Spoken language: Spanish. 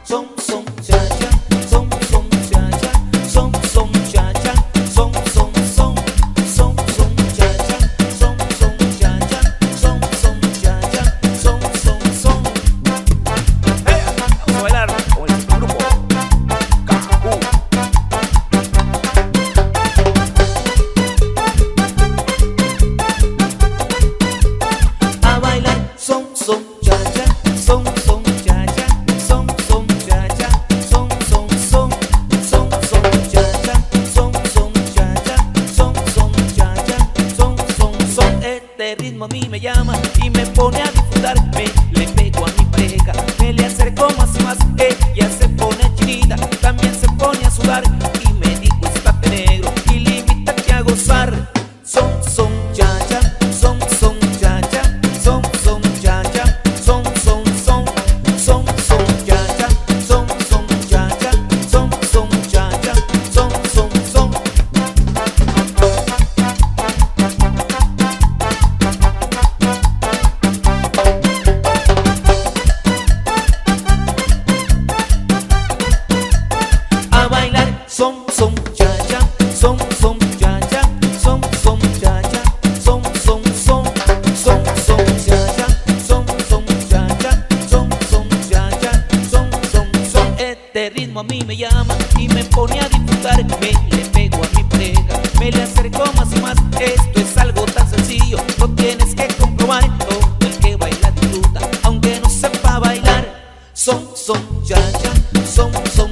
son, son, cha, cha, son, son, cha, cha, son, son, cha, cha, son, son, son, son, son, cha, cha, son, son, cha, cha, son, son, cha, cha, son, son, son. Vamos a bailar con el grupo Cajú. A bailar son, son, cha, cha, son, son, cha, cha, son, son, cha, cha, son, son, son, son, son, cha, cha, son, son, cha, cha, son, son, cha, cha, son, son, son. Este ritmo a mí me llama y me pone a disfrutar. Me le pego a mi pareja, me le acerco más y más. Ella se pone chinita, también se pone a sudar y me dijo estate negro y le invita aquí a gozar. Son, son, cha, cha, son, son, cha, cha, son, son, cha, cha, son, son, son, son, son, cha, cha, son, son, cha, cha, son, son, cha, cha, son, son, son. A bailar son, son, cha, cha, son, son, cha, cha, son, son, cha, cha, son, son, son, son, son, cha, cha, son, son, cha, cha, son, son, cha, cha, son, son, son. Este ritmo a mí me llama y me pone a disfrutar. Me le pego a mi pareja, me le acerco más y más. Esto es algo tan sencillo, no tienes que comprobar. Todo el que baila disfruta, aunque no sepa bailar. Son, son, cha, cha, son, son,